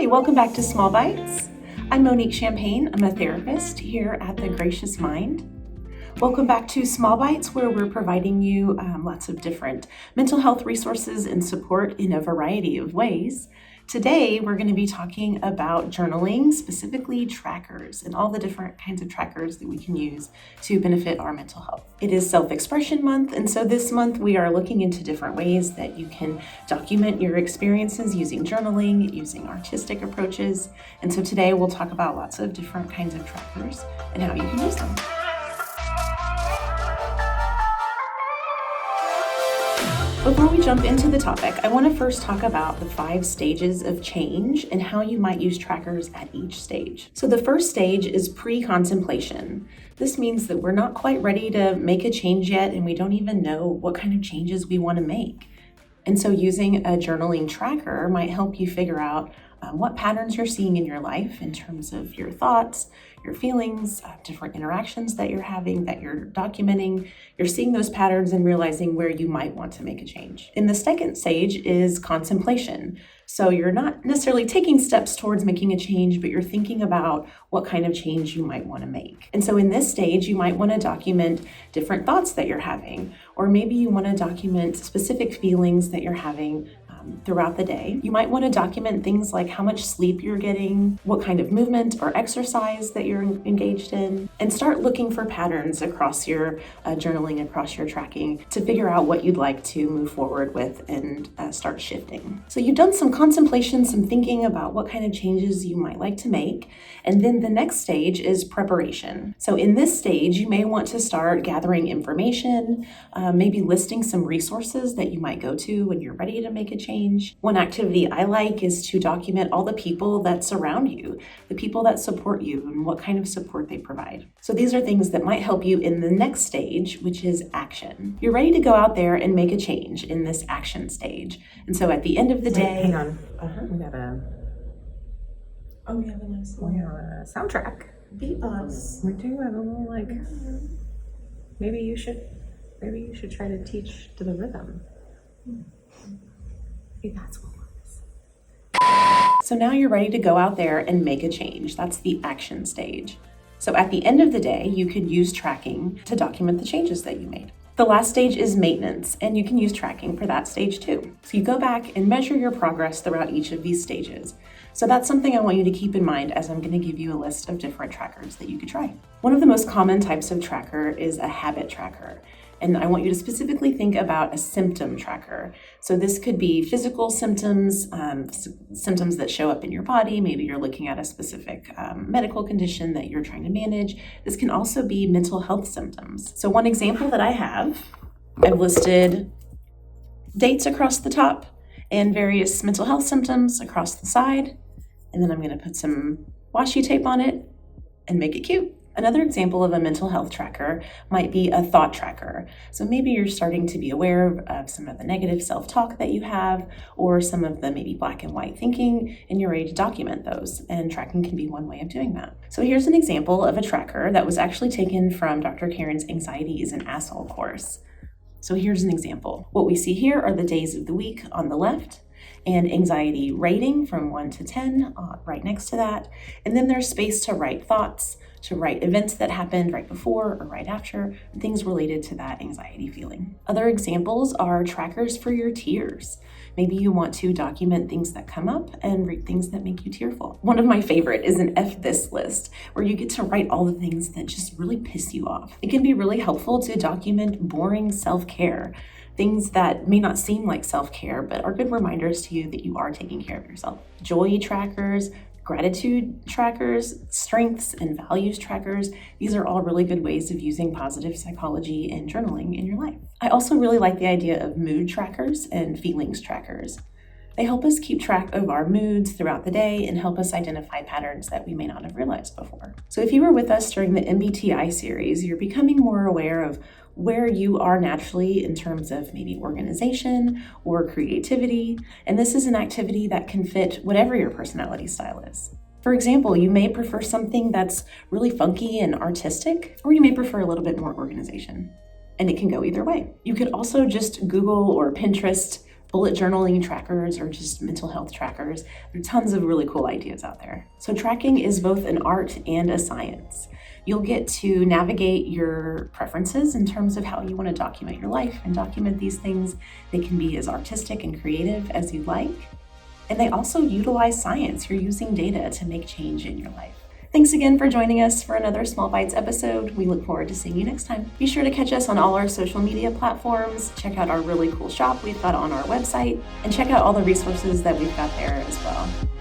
Hi, welcome back to Small Bites. I'm Monique Champagne. I'm a therapist here at The Gracious Mind. Welcome back to Small Bites, where we're providing you lots of different mental health resources and support in a variety of ways. Today, we're going to be talking about journaling, specifically trackers, and all the different kinds of trackers that we can use to benefit our mental health. It is Self-Expression Month, and so this month we are looking into different ways that you can document your experiences using journaling, using artistic approaches. And so today we'll talk about lots of different kinds of trackers and how you can use them. Before we jump into the topic, I want to first talk about the 5 stages of change and how you might use trackers at each stage. So the first stage is pre-contemplation. This means that we're not quite ready to make a change yet, and we don't even know what kind of changes we want to make. And so using a journaling tracker might help you figure out what patterns you're seeing in your life in terms of your thoughts, your feelings, different interactions that you're having, that you're documenting. You're seeing those patterns and realizing where you might want to make a change. In the second stage is contemplation. So you're not necessarily taking steps towards making a change, but you're thinking about what kind of change you might want to make. And so in this stage, you might want to document different thoughts that you're having, or maybe you want to document specific feelings that you're having throughout the day. You might want to document things like how much sleep you're getting, what kind of movement or exercise that you're engaged in, and start looking for patterns across your journaling, across your tracking, to figure out what you'd like to move forward with and start shifting. So you've done some contemplation, some thinking about what kind of changes you might like to make, and then the next stage is preparation. So in this stage, you may want to start gathering information, maybe listing some resources that you might go to when you're ready to make a change. One activity I like is to document all the people that surround you, the people that support you, and what kind of support they provide. So these are things that might help you in the next stage, which is action. You're ready to go out there and make a change in this action stage. And so at the end of the day... Hang on. We got a... Oh, we have a nice one. We have a soundtrack. Be us. We do have a little, like... Maybe you should try to teach to the rhythm. Maybe that's what works. So now you're ready to go out there and make a change. That's the action stage. So at the end of the day, you could use tracking to document the changes that you made. The last stage is maintenance, and you can use tracking for that stage too. So you go back and measure your progress throughout each of these stages. So that's something I want you to keep in mind as I'm going to give you a list of different trackers that you could try. One of the most common types of tracker is a habit tracker. And I want you to specifically think about a symptom tracker. So this could be physical symptoms, symptoms that show up in your body. Maybe you're looking at a specific medical condition that you're trying to manage. This can also be mental health symptoms. So one example that I have, I've listed dates across the top and various mental health symptoms across the side. And then I'm going to put some washi tape on it and make it cute. Another example of a mental health tracker might be a thought tracker. So maybe you're starting to be aware of some of the negative self-talk that you have, or some of the maybe black and white thinking, and you're ready to document those. And tracking can be one way of doing that. So here's an example of a tracker that was actually taken from Dr. Karen's Anxiety is an ASL course. So here's an example. What we see here are the days of the week on the left, and anxiety rating from 1 to 10 right next to that. And then there's space to write thoughts, to write events that happened right before or right after, things related to that anxiety feeling. Other examples are trackers for your tears. Maybe you want to document things that come up and read things that make you tearful. One of my favorite is an F this list, where you get to write all the things that just really piss you off. It can be really helpful to document boring self-care, things that may not seem like self-care, but are good reminders to you that you are taking care of yourself. Joy trackers, gratitude trackers, strengths and values trackers. These are all really good ways of using positive psychology and journaling in your life. I also really like the idea of mood trackers and feelings trackers. They help us keep track of our moods throughout the day and help us identify patterns that we may not have realized before. So if you were with us during the MBTI series, you're becoming more aware of where you are naturally in terms of maybe organization or creativity. And this is an activity that can fit whatever your personality style is. For example, you may prefer something that's really funky and artistic, or you may prefer a little bit more organization. And it can go either way. You could also just Google or Pinterest bullet journaling trackers, or just mental health trackers. There are tons of really cool ideas out there. So tracking is both an art and a science. You'll get to navigate your preferences in terms of how you want to document your life and document these things. They can be as artistic and creative as you'd like. And they also utilize science. You're using data to make change in your life. Thanks again for joining us for another Small Bites episode. We look forward to seeing you next time. Be sure to catch us on all our social media platforms. Check out our really cool shop we've got on our website, and check out all the resources that we've got there as well.